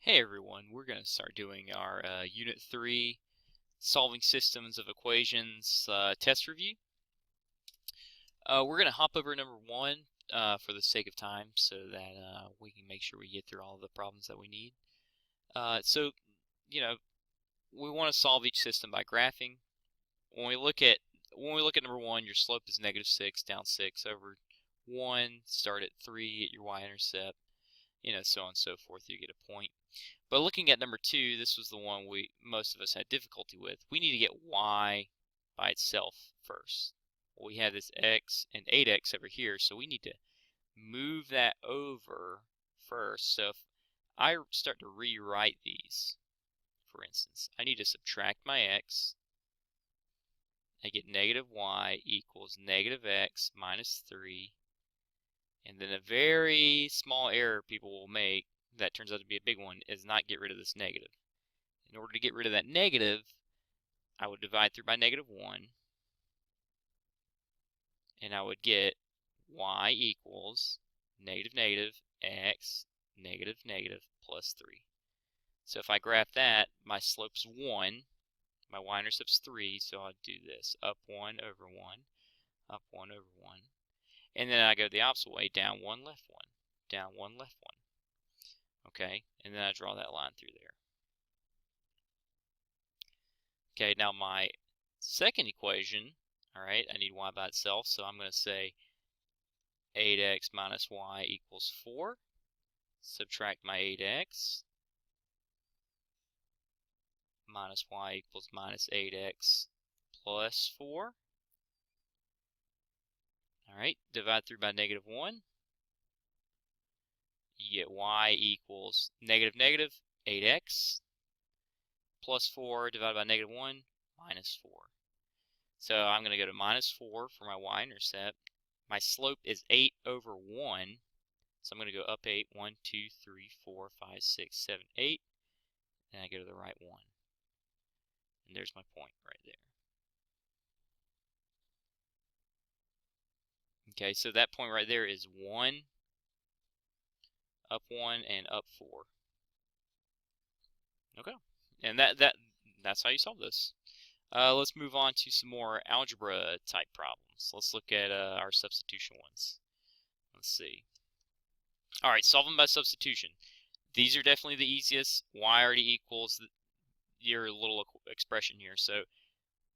Hey everyone, we're going to start doing our Unit 3 Solving Systems of Equations test review. We're going to hop over number 1 for the sake of time so that we can make sure we get through all of the problems that we need. We want to solve each system by graphing. When we look at number 1, your slope is -6, down 6 over 1, start at 3 at your y-intercept, so on and so forth, you get a point. But looking at number 2, this was the one most of us had difficulty with. We need to get y by itself first. Well, we have this x and 8x over here, so we need to move that over first. So if I start to rewrite these, for instance, I need to subtract my x. I get negative y equals negative x minus 3. And then a very small error people will make, that turns out to be a big one, is not get rid of this negative. In order to get rid of that negative, I would divide through by -1, and I would get y equals negative x negative plus 3. So if I graph that, my slope's 1, my y-intercept's 3, so I'll do this, up 1 over 1, up 1 over 1. And then I go the opposite way, down 1, left 1, down 1, left 1. Okay, and then I draw that line through there. Okay, now my second equation, all right, I need y by itself, so I'm going to say 8x minus y equals 4. Subtract my 8x. Minus y equals minus 8x plus 4. All right, divide through by -1. You get y equals negative 8x plus 4 divided by -1 minus 4. So I'm going to go to minus 4 for my y-intercept. My slope is 8 over 1. So I'm going to go up 8, 1, 2, 3, 4, 5, 6, 7, 8. And I go to the right one. And there's my point right there. Okay, so that point right there is 1, up 1, and up 4. Okay, and that's how you solve this. Let's move on to some more algebra type problems. Let's look at our substitution ones. Let's see. All right, solve them by substitution. These are definitely the easiest. Y already equals your little expression here. So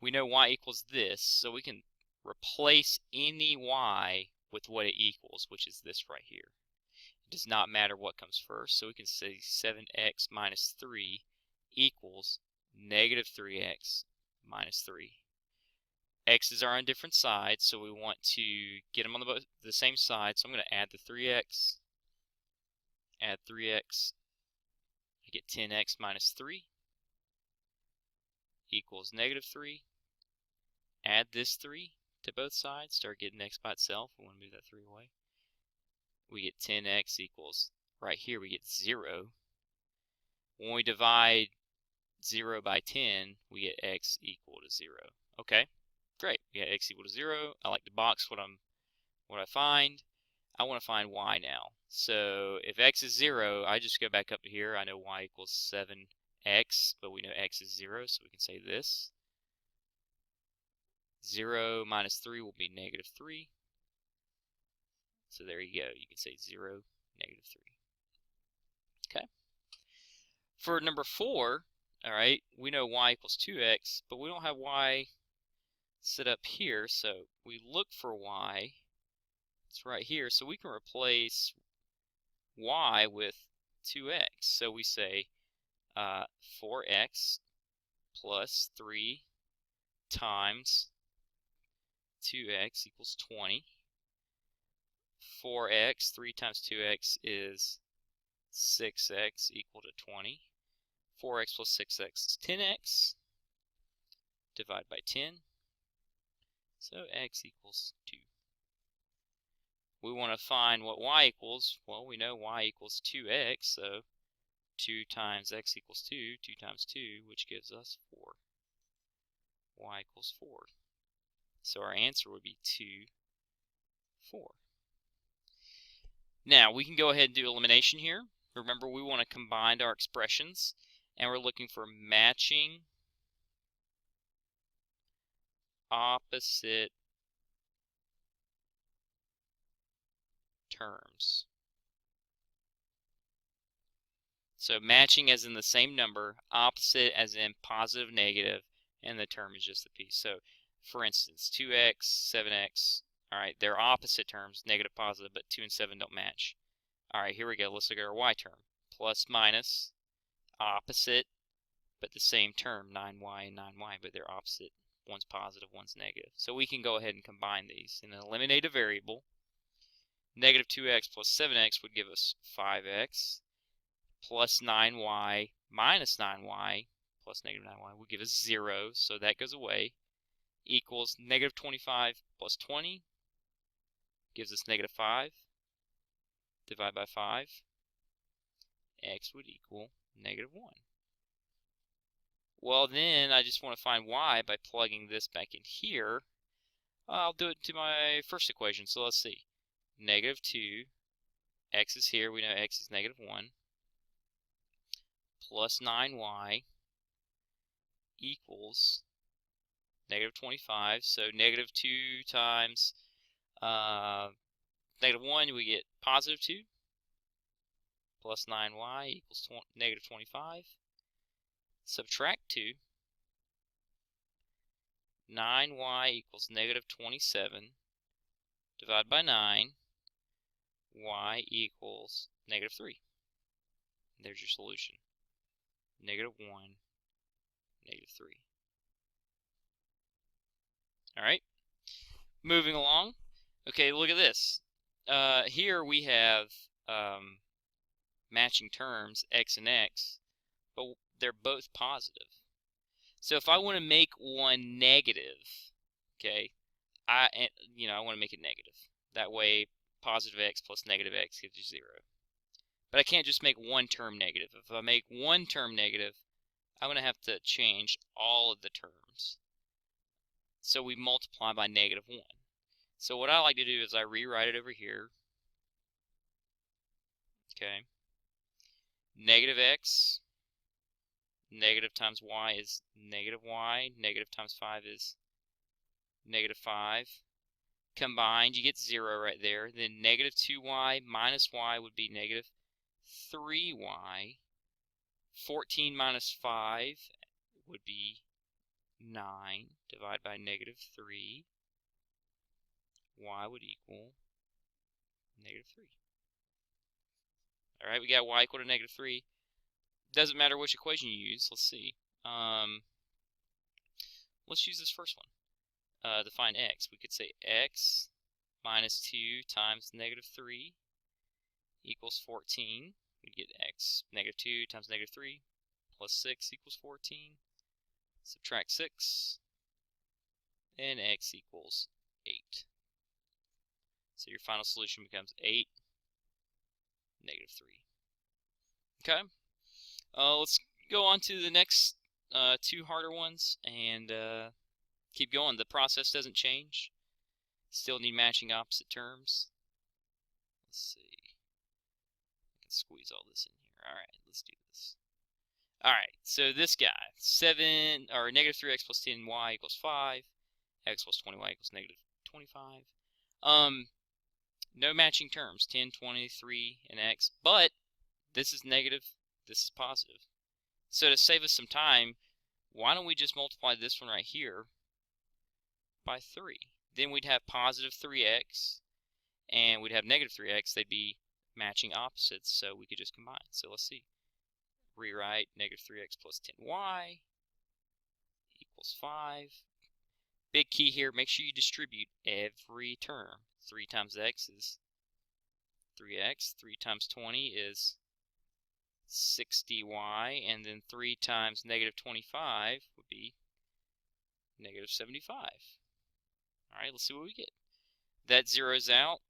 we know y equals this, so we can replace any y with what it equals, which is this right here. It does not matter what comes first, so we can say 7x minus 3 equals negative 3x minus 3. X's are on different sides, so we want to get them on the same side, so I'm going to add the 3x, add 3x, I get 10x minus 3 equals negative 3. Add this 3 to both sides, start getting x by itself. We want to move that 3 away. We get 10x equals, right here we get 0. When we divide 0 by 10, we get x equal to 0. Okay, great. We got x equal to 0. I like to box what I find. I want to find y now. So if x is 0, I just go back up to here. I know y equals 7x, but we know x is 0, so we can say this. 0 minus 3 will be negative 3. So there you go. You can say 0, negative 3. Okay. For number 4, all right, we know y equals 2x, but we don't have y set up here, so we look for y. It's right here, so we can replace y with 2x. So we say 4x plus 3 times 2x equals 20. 4x, 3 times 2x is 6x equal to 20. 4x plus 6x is 10x. Divide by 10. So x equals 2. We want to find what y equals. Well, we know y equals 2x, so 2 times x equals 2, 2 times 2, which gives us 4. Y equals 4. So our answer would be 2, 4. Now, we can go ahead and do elimination here, Remember, we want to combine our expressions, and we're looking for matching opposite terms. So matching as in the same number, opposite as in positive, negative, and the term is just the piece. So for instance, 2x, 7x, all right, they're opposite terms, negative, positive, but 2 and 7 don't match. All right, here we go. Let's look at our y term. Plus, minus, opposite, but the same term, 9y and 9y, but they're opposite. One's positive, one's negative. So we can go ahead and combine these and eliminate a variable. Negative 2x plus 7x would give us 5x. Plus 9y minus 9y plus negative 9y would give us 0, so that goes away, equals negative 25 plus 20 gives us negative 5. Divide by 5. X would equal negative 1. Well, then I just want to find y by plugging this back in here. I'll do it to my first equation, so let's see. Negative 2, x is here, we know x is negative 1, plus 9y equals negative 25. So negative 2 times negative 1, we get positive 2. Plus 9y equals negative 25. Subtract 2. 9y equals negative 27. Divide by 9. Y equals negative 3. There's your solution. Negative 1, negative 3. Alright, moving along. Okay, look at this. Here we have matching terms, x and x, but they're both positive. So if I want to make one negative, okay, I want to make it negative. That way, positive x plus negative x gives you 0. But I can't just make one term negative. If I make one term negative, I'm going to have to change all of the terms. So we multiply by negative 1. So what I like to do is I rewrite it over here. Okay. Negative x, negative times y is negative y. Negative times 5 is negative 5. Combined, you get 0 right there. Then negative 2y minus y would be negative 3y. 14 minus 5 would be 9. Divide by negative 3. Y would equal negative 3. Alright, we got y equal to negative 3. Doesn't matter which equation you use. Let's see. Let's use this first one. To find x, we could say x minus 2 times negative 3 equals 14. We'd get x, negative 2 times negative 3 plus 6 equals 14. Subtract 6, and x equals 8. So your final solution becomes 8, negative 3. Okay, let's go on to the next two harder ones and keep going. The process doesn't change. Still need matching opposite terms. Let's see. I can squeeze all this in here. Alright, let's do this. Alright, so this guy, negative 3x plus 10y equals 5, x plus 20y equals negative 25. No matching terms, 10, 20, 3, and x, but this is negative, this is positive. So to save us some time, why don't we just multiply this one right here by 3? Then we'd have positive 3x, and we'd have negative 3x. They'd be matching opposites, so we could just combine. So let's see. Rewrite negative 3x plus 10y equals 5. Big key here, make sure you distribute every term. 3 times x is 3x. 3 times 20 is 60y. And then 3 times negative 25 would be negative 75. Alright, let's see what we get. That zeroes out.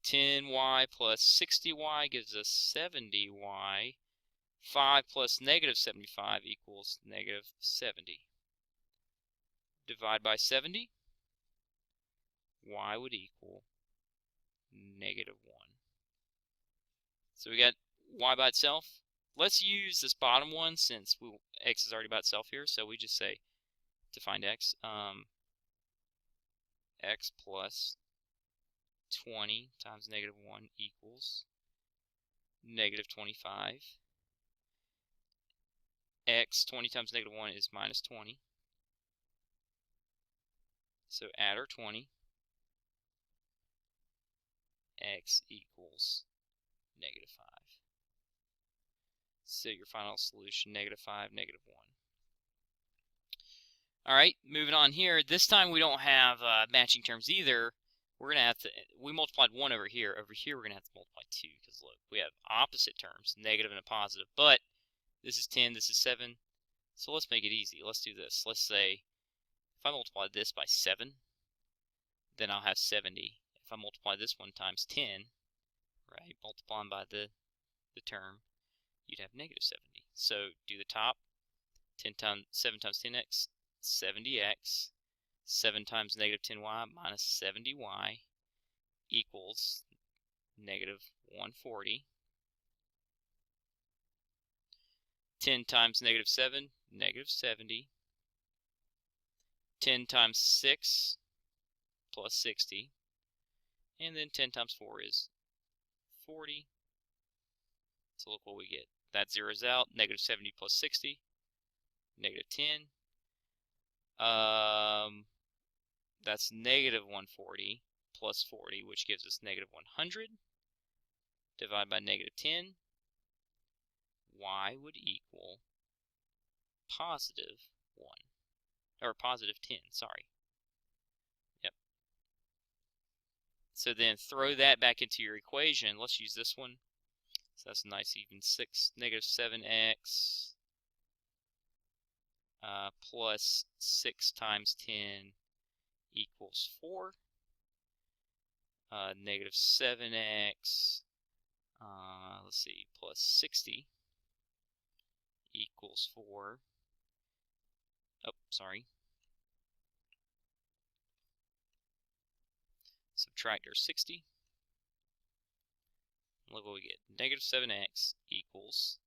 10y plus 60y gives us 70y. 5 plus negative 75 equals negative 70. Divide by 70. Y would equal negative 1. So we got y by itself. Let's use this bottom one since x is already by itself here. So we just say to find x, x plus 20 times negative 1 equals negative 25. X, 20 times negative 1 is minus 20. So add our 20. X equals negative 5. So your final solution, negative 5, negative 1. Alright, moving on here. This time we don't have matching terms either. We're going to have to, we multiplied 1 over here. Over here we're going to have to multiply 2 because look, we have opposite terms, negative and a positive. But this is 10, this is 7. So let's make it easy. Let's do this. Let's say if I multiply this by 7, then I'll have 70. If I multiply this one times 10, right, multiplying by the term, you'd have negative 70. So do the top, 7 times 10x, 70x, 7 times negative 10y minus 70y equals negative 140. 10 times negative 7, negative 70. 10 times 6 plus 60. And then 10 times 4 is 40. So look what we get. That zeroes out. Negative 70 plus 60. Negative 10. That's negative 140 plus 40, which gives us negative 100. Divide by negative 10. Y would equal positive 1. Or positive 10, sorry. Yep. So then throw that back into your equation. Let's use this one. So that's a nice even 6, negative 7x plus 6 times 10 equals 4. Negative 7x, let's see, plus 60 equals 4. Oh, sorry. Subtract our 60. Look what we get. Negative 7x equals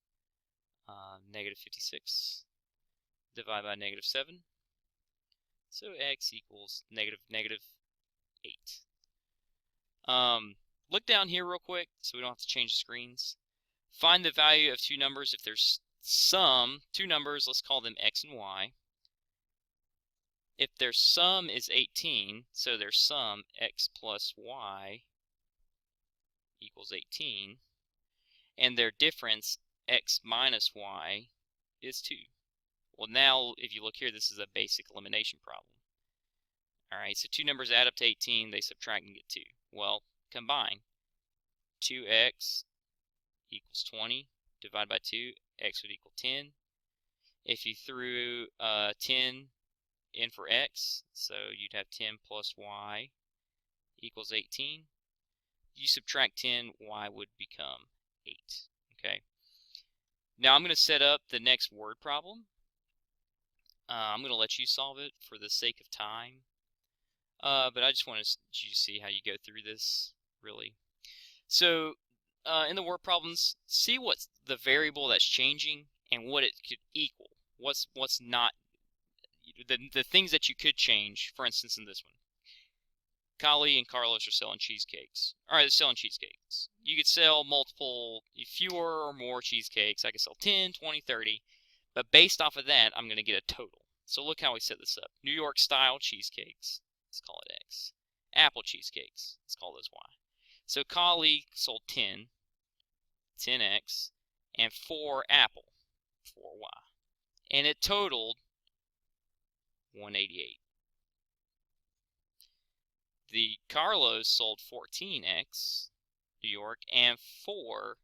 negative 56. Divide by negative 7. So x equals negative 8. Look down here real quick so we don't have to change the screens. Find the value of two numbers if there's two numbers, let's call them x and y. If their sum is 18, so their sum x plus y equals 18, and their difference x minus y is 2. Well, now if you look here, this is a basic elimination problem. Alright, so two numbers add up to 18, they subtract and get 2. Well, combine. 2x equals 20, divide by 2, x would equal 10. If you threw 10 in for x, so you'd have 10 plus y equals 18. You subtract 10, y would become 8. Okay. Now I'm going to set up the next word problem. I'm going to let you solve it for the sake of time. But I just want you to see how you go through this, really. So, in the word problems, see what's the variable that's changing and what it could equal. What's not, the things that you could change, for instance, in this one. Kali and Carlos are selling cheesecakes. Alright, they're selling cheesecakes. You could sell fewer or more cheesecakes. I could sell 10, 20, 30. But based off of that, I'm going to get a total. So look how we set this up. New York style cheesecakes. Let's call it X. Apple cheesecakes. Let's call those Y. So Kali sold 10, 10X, and 4 apple, 4Y. And it totaled 188. The Carlos sold 14X, New York, and 4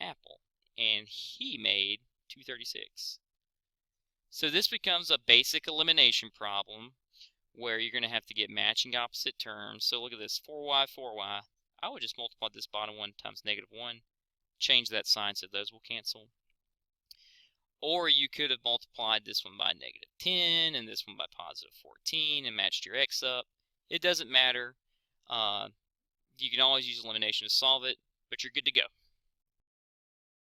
apple. And he made 236. So this becomes a basic elimination problem where you're going to have to get matching opposite terms. So look at this, 4y, 4y. I would just multiply this bottom one times negative 1. Change that sign so those will cancel. Or you could have multiplied this one by negative 10 and this one by positive 14 and matched your x up. It doesn't matter. You can always use elimination to solve it. but you're good to go.